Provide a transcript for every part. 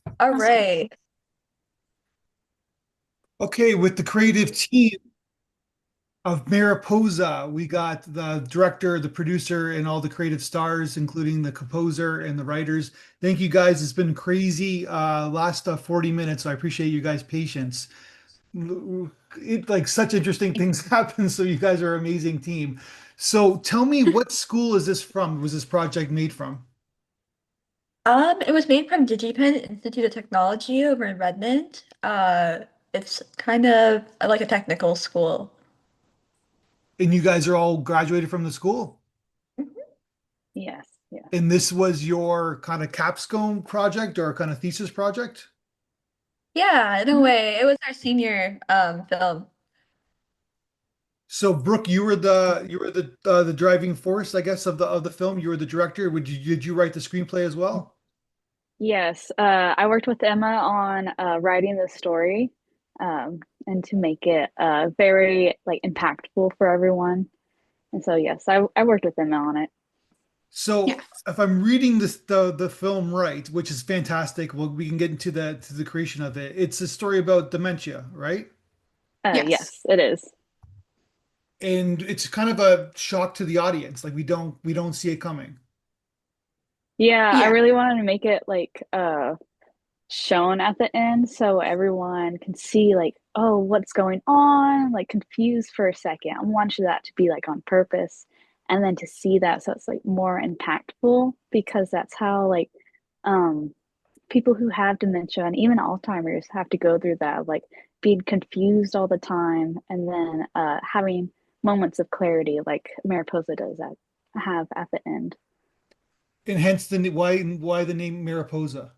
All Awesome. right. Okay, with the creative team of Mariposa, we got the director, the producer, and all the creative stars, including the composer and the writers. Thank you guys. It's been crazy last 40 minutes, so I appreciate you guys' patience. Like such interesting things happen, so you guys are an amazing team. So tell me, what school is this from? Was this project made from? It was made from DigiPen Institute of Technology over in Redmond. It's kind of like a technical school. And you guys are all graduated from the school? Mhm. Yes, yes. And this was your kind of capstone project or kind of thesis project? Yeah, in a Mhm. way, it was our senior film. So Brooke, you were the driving force, I guess, of the film. You were the director. Did you write the screenplay as well? Yes, I worked with Emma on writing the story, and to make it very like impactful for everyone. And so yes, I worked with Emma on it. So Yes. if I'm reading the film right, which is fantastic, well, we can get into the creation of it. It's a story about dementia, right? Yes, Yes. it is. And it's kind of a shock to the audience. Like we don't see it coming. Yeah, I Yeah. really wanted to make it like shown at the end so everyone can see like, oh, what's going on, like confused for a second. I wanted that to be like on purpose and then to see that so it's like more impactful because that's how like um people who have dementia and even Alzheimer's have to go through that, like being confused all the time and then having moments of clarity like Mariposa does that have at the end. And hence why the name Mariposa.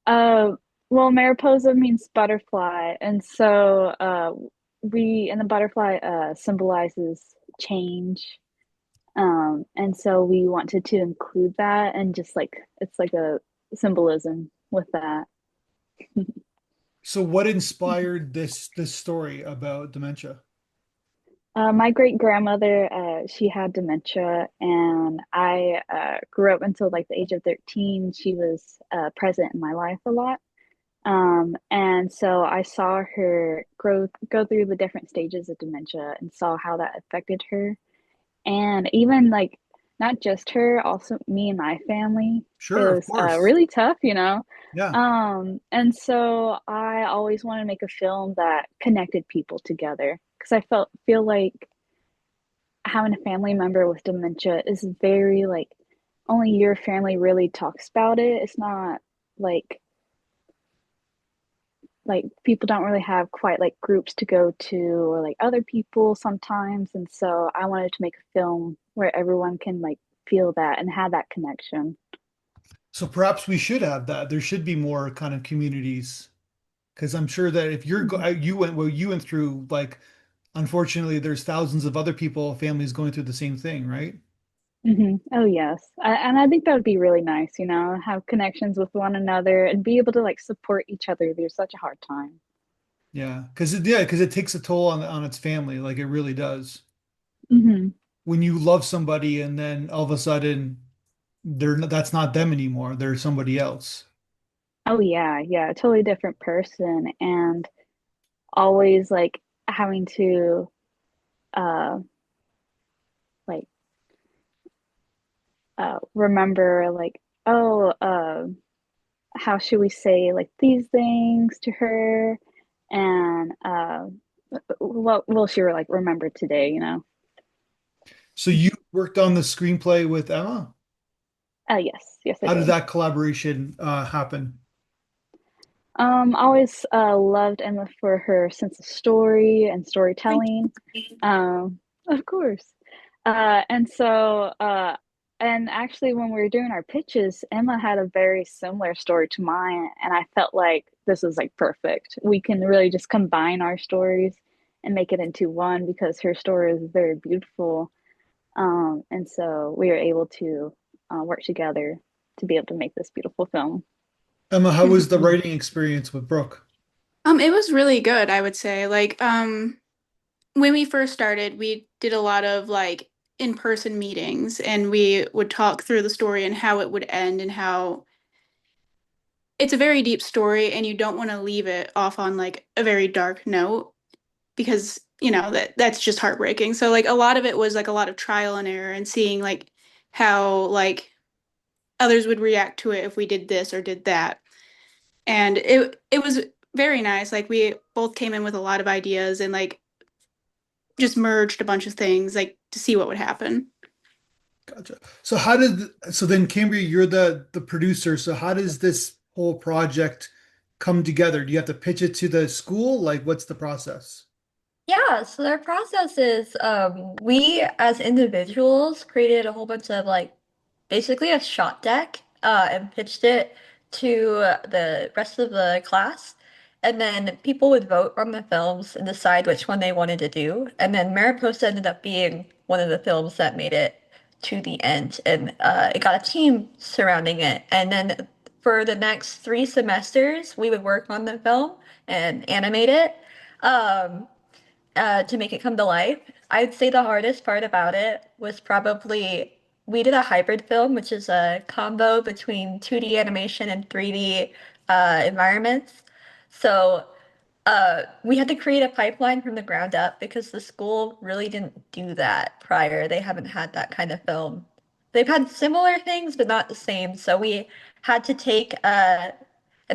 Uh, well, Mariposa means butterfly, and so we and the butterfly symbolizes change. And so we wanted to include that and just like it's like a symbolism with that. So what inspired this story about dementia? My great grandmother, she had dementia, and I grew up until like the age of 13. She was present in my life a lot. And so I saw her go through the different stages of dementia and saw how that affected her. And even like not just her, also me and my family. It Sure, of was course. really tough, you know. Yeah. And so I always wanted to make a film that connected people together because I feel like having a family member with dementia is very like only your family really talks about it. It's not like people don't really have quite like groups to go to or like other people sometimes. And so I wanted to make a film where everyone can like feel that and have that connection. So perhaps we should have that. There should be more kind of communities because I'm sure that if Mhm. you went through, like, unfortunately, there's thousands of other people, families going through the same thing, right? Oh yes, and I think that would be really nice, you know, have connections with one another and be able to like support each other through such a hard time. Because it takes a toll on its family, like it really does. Hmm. When you love somebody and then all of a sudden that's not them anymore, they're somebody else. Oh yeah, yeah, totally different person, and always like having to uh like remember like, oh, how should we say like these things to her, and what will she like remember today, you know? So you worked on the screenplay with Emma? Yes, yes I How did did. that collaboration happen? I always loved Emma for her sense of story and Thank storytelling. you. Of course. And so, and actually, when we were doing our pitches, Emma had a very similar story to mine, and I felt like this was like perfect. We can really just combine our stories and make it into one because her story is very beautiful. And so we were able to work together to be able to make this beautiful film. Emma, how was the writing experience with Brooke? It was really good, I would say. When we first started, we did a lot of like in-person meetings and we would talk through the story and how it would end and how it's a very deep story and you don't want to leave it off on like a very dark note because, that's just heartbreaking. So like a lot of it was like a lot of trial and error and seeing like how like others would react to it if we did this or did that. And it was very nice. Like we both came in with a lot of ideas and like just merged a bunch of things like to see what would happen. Gotcha. So then Cambria, you're the producer. So how does this whole project come together? Do you have to pitch it to the school? Like, what's the process? Yeah, so their process is we as individuals created a whole bunch of like basically a shot deck and pitched it to the rest of the class. And then people would vote on the films and decide which one they wanted to do. And then Mariposa ended up being one of the films that made it to the end. And it got a team surrounding it. And then for the next 3 semesters, we would work on the film and animate it. Um, to make it come to life. I'd say the hardest part about it was probably we did a hybrid film, which is a combo between 2D animation and 3D environments. So we had to create a pipeline from the ground up because the school really didn't do that prior. They haven't had that kind of film. They've had similar things, but not the same. So we had to take an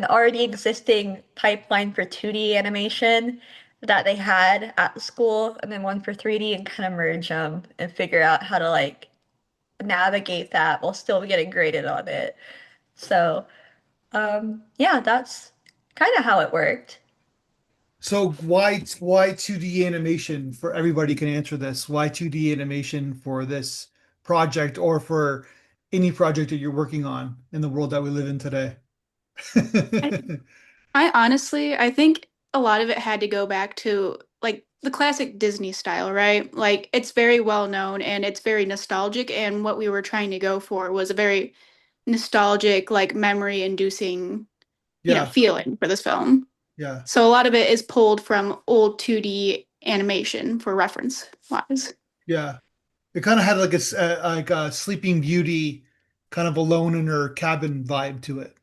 already existing pipeline for 2D animation that they had at the school, and then one for 3D, and kind of merge them and figure out how to like navigate that while still getting graded on it. So, yeah, that's kind of how it worked. So why 2D animation for everybody can answer this? Why 2D animation for this project or for any project that you're working on in the world that we live in today? I, I honestly, I think a lot of it had to go back to like the classic Disney style, right? Like it's very well known and it's very nostalgic. And what we were trying to go for was a very nostalgic, like memory inducing, Yeah, feeling for this film. yeah, So a lot of it is pulled from old 2D animation for reference wise. yeah. It kind of had like like a Sleeping Beauty, kind of alone in her cabin vibe to it.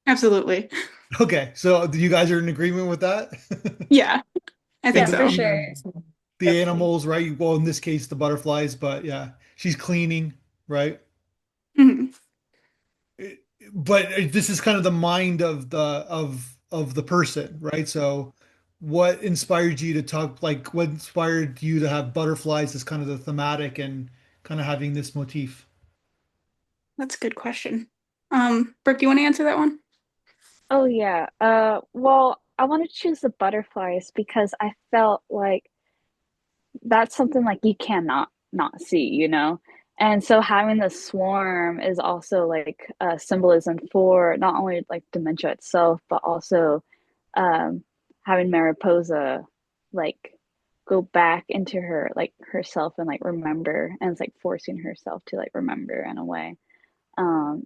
Absolutely. Okay, so you guys are in agreement with that? Yeah, I And think Yeah, the, for so. sure. the animals, right? Well, in this case, the butterflies, but yeah, she's cleaning, right? Mhm. But this is kind of the mind of the person, right? So what inspired you to talk, like what inspired you to have butterflies as kind of the thematic and kind of having this motif? That's a good question. Brooke, do you want to answer that one? Oh yeah. Well, I want to choose the butterflies because I felt like that's something like you cannot not see, you know? And so having the swarm is also like a symbolism for not only like dementia itself, but also um having Mariposa like go back into her like herself and like remember and it's like forcing herself to like remember in a way.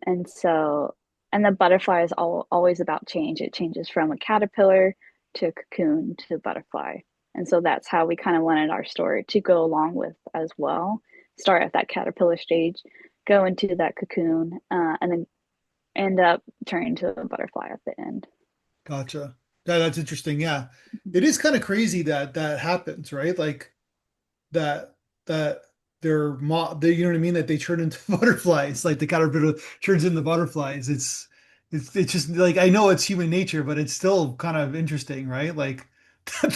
And so, and the butterfly is always about change. It changes from a caterpillar to a cocoon to a butterfly. And so that's how we kind of wanted our story to go along with as well. Start at that caterpillar stage, go into that cocoon, and then end up turning to a butterfly at the end. Gotcha. Yeah, that's interesting. Yeah. It is kind of crazy that that happens, right? Like that that you know what I mean, that they turn into butterflies, like the caterpillar turns into butterflies. It's just like I know it's human nature, but it's still kind of interesting, right? Like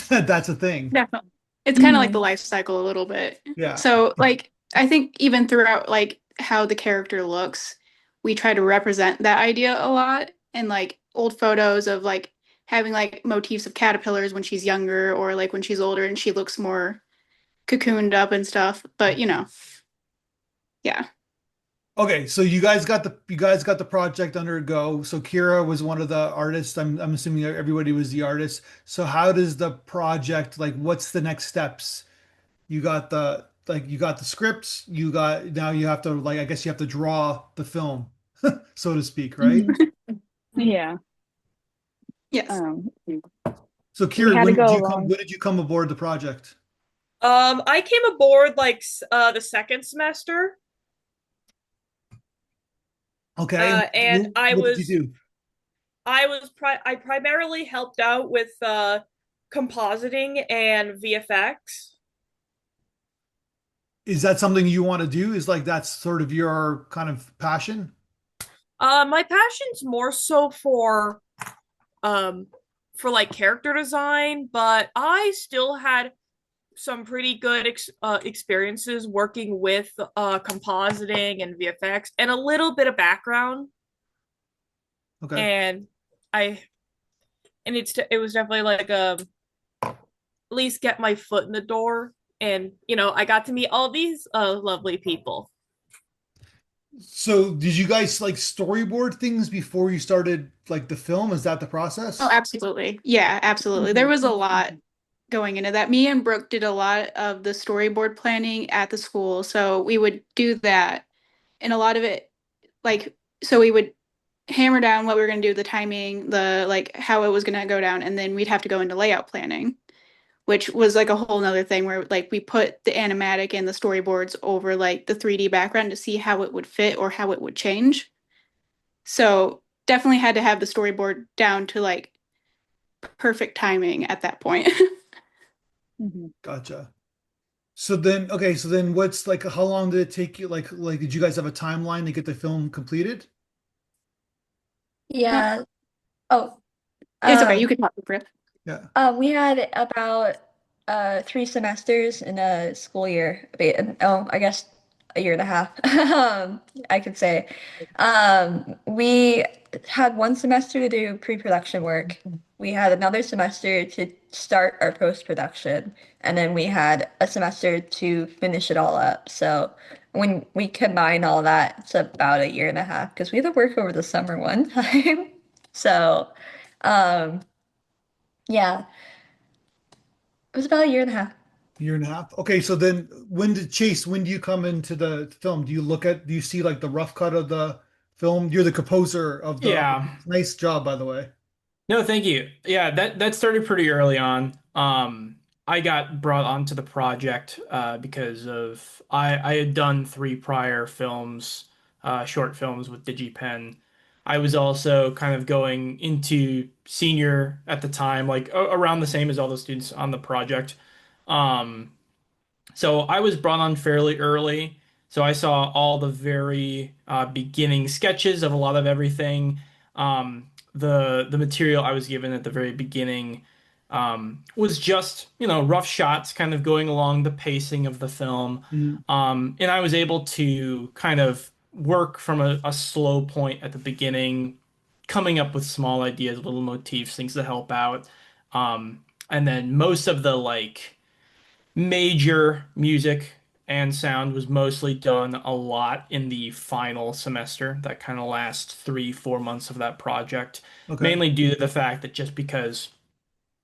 that's a thing. Definitely. It's kind of like the Mm-hmm. life cycle a little bit. Yeah. So, like, I think even throughout, like, how the character looks, we try to represent that idea a lot. And, like, old photos of, like, having, like, motifs of caterpillars when she's younger or, like, when she's older and she looks more cocooned up and stuff. But, yeah. Okay, so you guys got the project under a go. So Kiera was one of the artists. I'm assuming everybody was the artist. So how does the project, like what's the next steps? You got the scripts, you got now you have to like I guess you have to draw the film, so to speak, right? Mm-hmm. Yeah. Yes. Um, So we Kiera, had to go along. when did you come aboard the project? I came aboard like the second semester, Okay, and and I what did you was do? I primarily helped out with compositing and VFX. Is that something you want to do? Is like that's sort of your kind of passion? My passion's more so um for like character design, but I still had some pretty good experiences working with compositing and VFX and a little bit of background. Okay. And I it was definitely like at least get my foot in the door, and I got to meet all these lovely people. So did you guys like storyboard things before you started like the film? Is that the Oh, process? absolutely. Yeah, absolutely. There was a lot going into that. Me and Brooke did a lot of the storyboard planning at the school. So we would do that. And a lot of it, like, so we would hammer down what we were going to do, the timing, the like how it was going to go down. And then we'd have to go into layout planning, which was like a whole nother thing where like we put the animatic and the storyboards over like the 3D background to see how it would fit or how it would change. So definitely had to have the storyboard down to like perfect timing at that point. Mhm. Gotcha. So then, okay, so then what's like, how long did it take you? Like, did you guys have a timeline to get the film completed? Uh, Yeah. Oh, it's okay. You um, can talk, Griff. Yeah. we had about 3 semesters in a school year. Oh, I guess a year and a half. I could say. We had 1 semester to do pre-production work. We had another semester to start our post-production, and then we had a semester to finish it all up. So when we combine all that, it's about a year and a half because we had to work over the summer one time. So, um, yeah. It was about a year and a half. Year and a half. Okay, so then when do you come into the film? Do you see like the rough cut of the film? You're the composer of the, Yeah. nice job, by the way. No, thank you. Yeah, that started pretty early on. I got brought onto the project because of I had done three prior films, short films with DigiPen. I was also kind of going into senior at the time, like around the same as all the students on the project. Um, So I was brought on fairly early. So I saw all the very beginning sketches of a lot of everything. The material I was given at the very beginning was just, rough shots kind of going along the pacing of the film. Mhm. And I was able to kind of work from a slow point at the beginning, coming up with small ideas, little motifs, things to help out. And then most of the like major music and sound was mostly done a lot in the final semester, that kind of last 3, 4 months of that project, Okay. mainly due to the fact that just because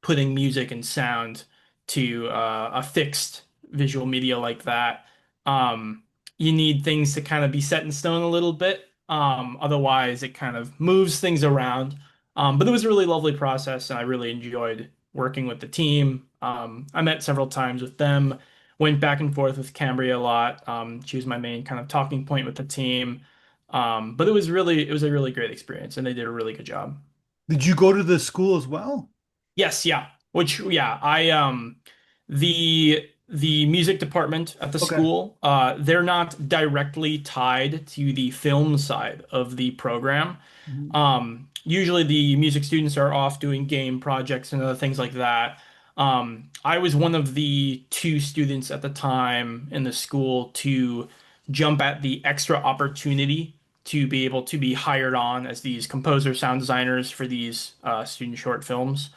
putting music and sound to a fixed visual media like that, um, you need things to kind of be set in stone a little bit. Otherwise, it kind of moves things around. But it was a really lovely process, and I really enjoyed working with the team. I met several times with them, went back and forth with Cambria a lot. She was my main kind of talking point with the team. But it was a really great experience, and they did a really good job. Did you go to the school as well? Yes, yeah. Which yeah, I the music department at the Okay. school, they're not directly tied to the film side of the program. Mhm. Usually the music students are off doing game projects and other things like that. I was one of the two students at the time in the school to jump at the extra opportunity to be able to be hired on as these composer sound designers for these student short films.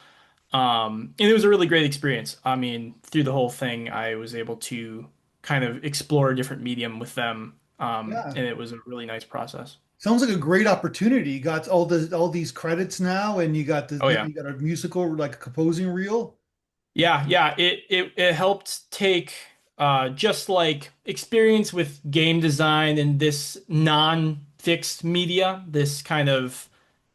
And it was a really great experience. I mean, through the whole thing, I was able to kind of explore a different medium with them. Yeah. And it was a really nice process. Sounds like a great opportunity. You got all these credits now, and Oh yeah. you got a musical like a composing reel. Yeah, yeah. It helped take just like experience with game design and this non-fixed media, this kind of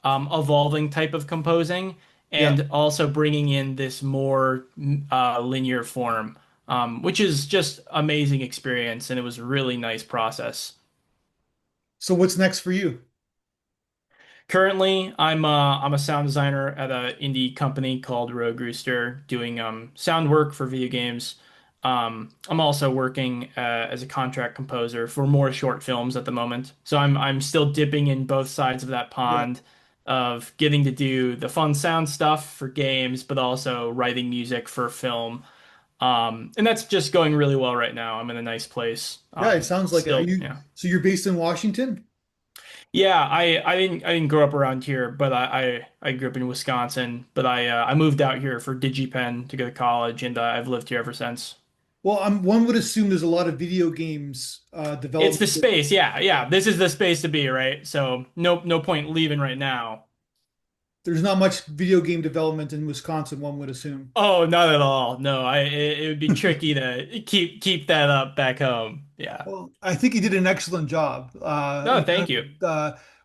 evolving type of composing, Yeah. and also bringing in this more linear form, which is just amazing experience, and it was a really nice process. So what's next for you? Currently, I'm a sound designer at a indie company called Rogue Rooster, doing sound work for video games. I'm also working as a contract composer for more short films at the moment. So I'm still dipping in both sides of that Yeah. pond of getting to do the fun sound stuff for games, but also writing music for film. And that's just going really well right now. I'm in a nice place. Yeah, it sounds like it. Are Still, you yeah. so you're based in Washington? Yeah, I didn't grow up around here, but I grew up in Wisconsin, but I moved out here for DigiPen to go to college, and I've lived here ever since. Well, one would assume there's a lot of video games It's the development. space, yeah, yeah. This is the space to be, right? So no point leaving right now. There's not much video game development in Wisconsin, one would assume. Oh, not at all. No, it would be tricky to keep that up back home. Yeah. Well, I think you did an excellent job. No, thank you.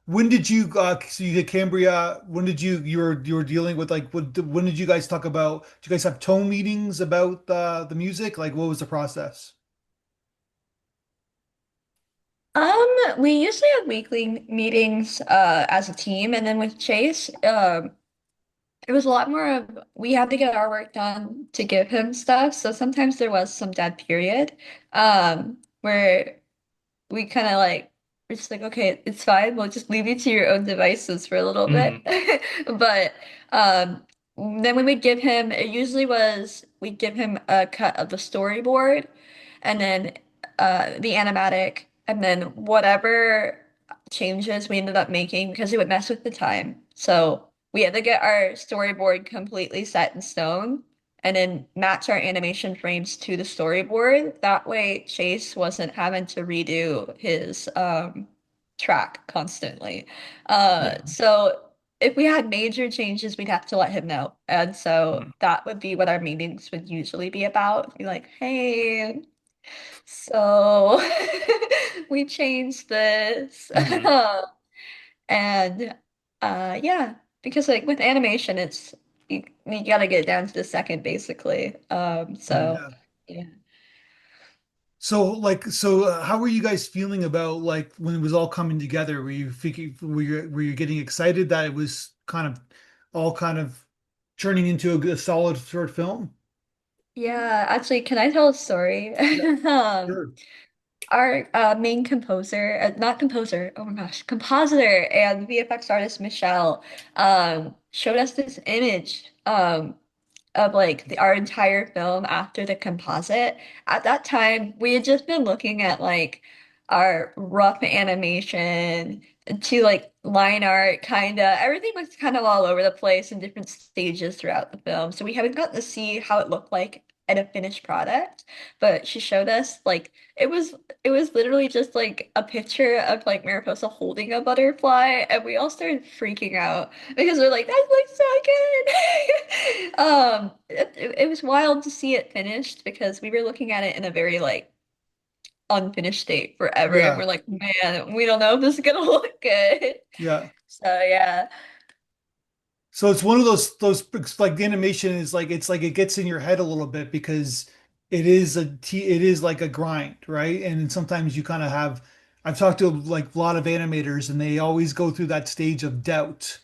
When did you so you did Cambria? When did you were dealing with like when did you guys talk about? Do you guys have tone meetings about the music? Like, what was the process? We usually have weekly meetings as a team, and then with Chase, it was a lot more of we had to get our work done to give him stuff. So sometimes there was some dead period, where we kind of like we're just like, okay, it's fine. We'll just leave you to your own devices for a little bit. Hmm. But um, then when we'd give him, it usually was we'd give him a cut of the storyboard, and then the animatic, and then whatever changes we ended up making because it would mess with the time. So we had to get our storyboard completely set in stone and then match our animation frames to the storyboard. That way, Chase wasn't having to redo his track constantly. Yeah. So if we had major changes, we'd have to let him know. And so Hmm. that would be what our meetings would usually be about. Be like, hey, so we changed this. Hmm. And yeah, because like with animation, it's you gotta get down to the second basically. So Yeah. yeah. So how were you guys feeling about like when it was all coming together? Were you thinking, were you getting excited that it was kind of all kind of turning into a solid short film? Yeah, actually, can I tell a story? Yeah, Um, sure. our main composer, not composer, oh my gosh, compositor and VFX artist Michelle showed us this image of like our entire film after the composite. At that time, we had just been looking at like our rough animation to like line art, kind of. Everything was kind of all over the place in different stages throughout the film. So we haven't gotten to see how it looked like in a finished product, but she showed us like it was literally just like a picture of like Mariposa holding a butterfly, and we all started freaking out because we're like, that looks so good. It was wild to see it finished because we were looking at it in a very like unfinished state forever, and Yeah, we're like, man, we don't know if this is gonna look good. yeah. So yeah, So it's one of those it's like the animation is like it's like it gets in your head a little bit because it is like a grind, right? And sometimes you kind of have I've talked to like a lot of animators and they always go through that stage of doubt,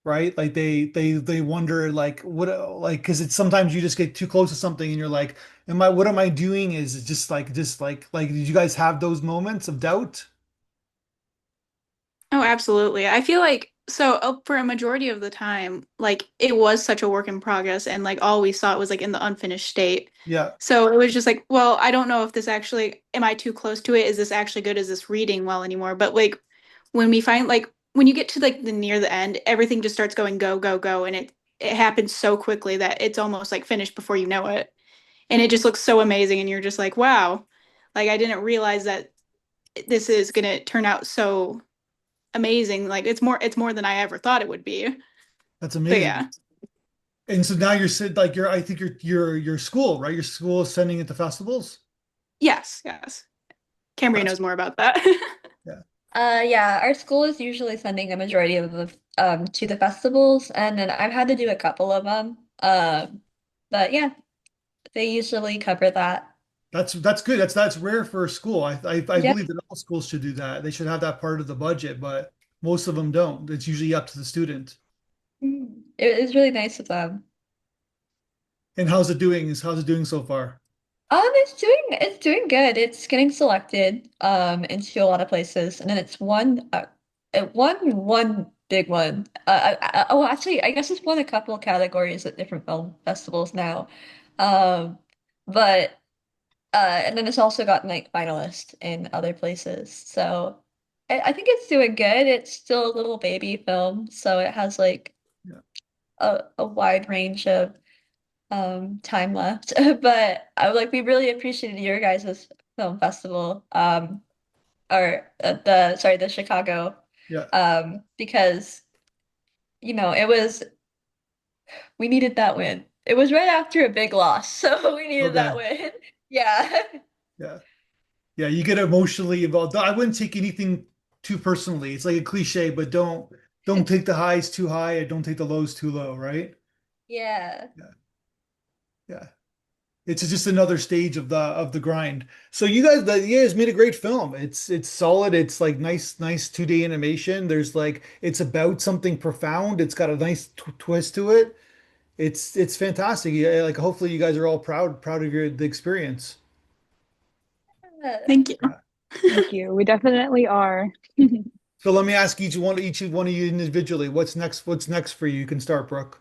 right? Like they wonder like what like because it's sometimes you just get too close to something and you're like, am I what am I doing? Is it just like did you guys have those moments of doubt? Oh, absolutely. I feel like so for a majority of the time, like it was such a work in progress and like all we saw was like in the unfinished state. Yeah, So it was just like, well, I don't know if this actually, am I too close to it? Is this actually good? Is this reading well anymore? But like when we find like when you get to like the near the end, everything just starts going go, go, go. And it happens so quickly that it's almost like finished before you know it. And it just looks so amazing. And you're just like, wow, like I didn't realize that this is gonna turn out so amazing. Like it's more than I ever thought it would be. that's So amazing. yeah. And so now you're like you're I think your school, right? Your school is sending it to festivals. Yes, yes. Cambria That's knows more about that. yeah. yeah, our school is usually sending a majority of the to the festivals, and then I've had to do a couple of them. But yeah, they usually cover that. That's good. That's rare for a school. I Yeah. believe that all schools should do that. They should have that part of the budget, but Most of them don't. It's usually up to the student. It is really nice of them. And how's it doing? How's it doing so far? It's doing good. It's getting selected into a lot of places, and then it won one big one. Oh, actually, I guess it's won a couple of categories at different film festivals now. Um, but and then it's also gotten like finalists in other places. So I think it's doing good. It's still a little baby film, so it has like Yeah. a wide range of time left. But I would like we really appreciated your guys' film festival or the sorry the Chicago Yeah. because it was we needed that win. It was right after a big loss, so we needed that Okay. win. Yeah. Yeah. Yeah. You get emotionally involved. I wouldn't take anything too personally. It's like a cliche, but don't take the highs too high and don't take the lows too low, right? Yeah. Yeah. Yeah. It's just another stage of the grind. So you guys made a great film. It's solid. It's like nice 2D animation. There's like it's about something profound. It's got a nice twist to it. It's fantastic. Yeah, like hopefully you guys are all proud of the experience. Thank you. Yeah. Thank you. We definitely are. So let me ask each one of you individually, what's next for you? You can start, Brooke.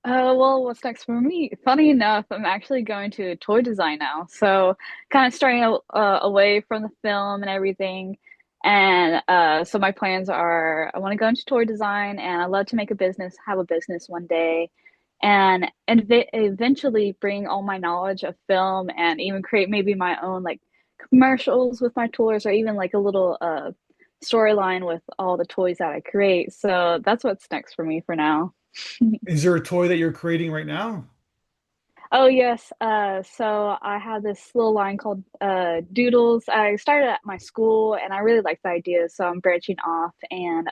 Well, what's next for me? Funny enough, I'm actually going to toy design now. So, kind of starting away from the film and everything. And so my plans are I want to go into toy design and I love to make a business, have a business one day, and eventually bring all my knowledge of film and even create maybe my own like commercials with my toys or even like a little storyline with all the toys that I create. So that's what's next for me for now. Is there a toy that you're creating right now? Oh yes. So I have this little line called Doodles. I started at my school and I really like the idea, so I'm branching off and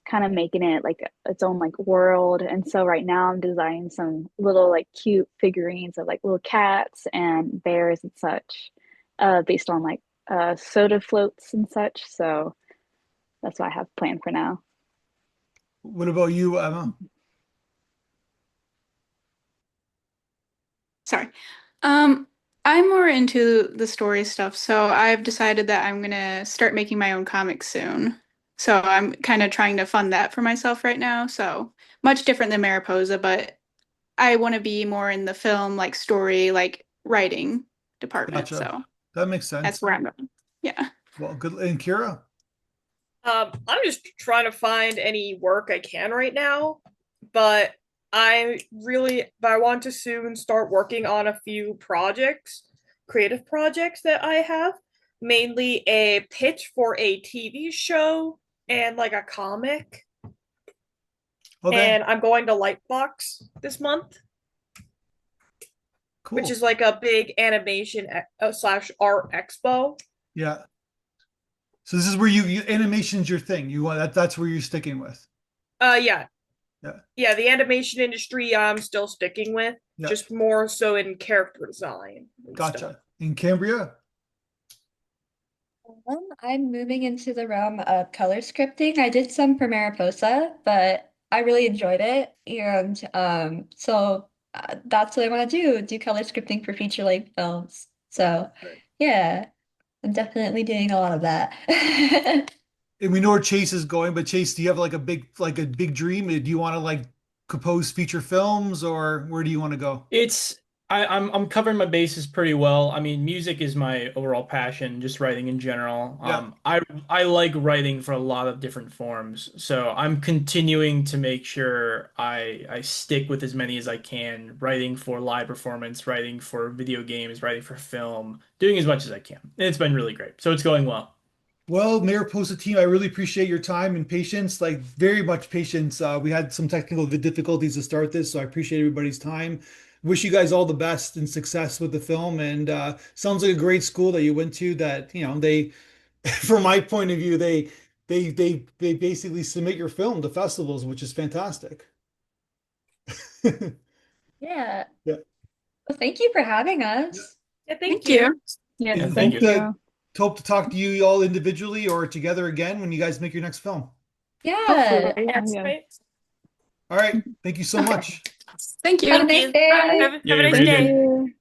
kind of making it like its own like world. And so right now I'm designing some little like cute figurines of like little cats and bears and such, based on like soda floats and such. So that's what I have planned for now. What about you, Emma? Sorry. Um, I'm more into the story stuff, so I've decided that I'm gonna start making my own comics soon. So I'm kind of trying to fund that for myself right now. So much different than Mariposa, but I want to be more in the film, like story, like writing department. Gotcha. So That makes that's sense. where I'm going. Yeah. Well, good. And Kira? I'm just trying to find any work I can right now, but I want to soon start working on a few projects, creative projects that I have, mainly a pitch for a TV show and like a comic. Okay, And I'm going to Lightbox this month, which cool. is like a big animation slash art expo. Yeah. So this is where you animation's your thing. You want that's where you're sticking with. Yeah, Yeah. yeah, the animation industry I'm still sticking with, Yeah. just more so in character design and stuff. Gotcha. In Cambria? I'm moving into the realm of color scripting. I did some for Mariposa, but I really enjoyed it. And so that's what I want to do color scripting for feature-length films. So Right. yeah, I'm definitely doing a lot of that. And we know where Chase is going, but Chase, do you have like a big dream? Do you want to like compose feature films or where do you want to go? It's I'm covering my bases pretty well. I mean, music is my overall passion, just writing in general. Yeah. I like writing for a lot of different forms, so I'm continuing to make sure I stick with as many as I can, writing for live performance, writing for video games, writing for film, doing as much as I can. And it's been really great. So it's going well. Well, Mariposa team, I really appreciate your time and patience, like very much patience. We had some technical difficulties to start this, so I appreciate everybody's time. Wish you guys all the best and success with the film. And sounds like a great school that you went to. That they, from my point of view, they basically submit your film to festivals, which is fantastic. Yeah. Yeah. Well, thank you for having Yeah. us. Yeah, thank Thank you. you. Yes, Yeah, And thank thank hope you. to you. hope to talk to you all individually or together again when you guys make your next film. Yeah. Yes, Yeah. right. All right. Thank you so much. Thank you. Have a nice day. Have a Yeah, nice very Thank day. good. you.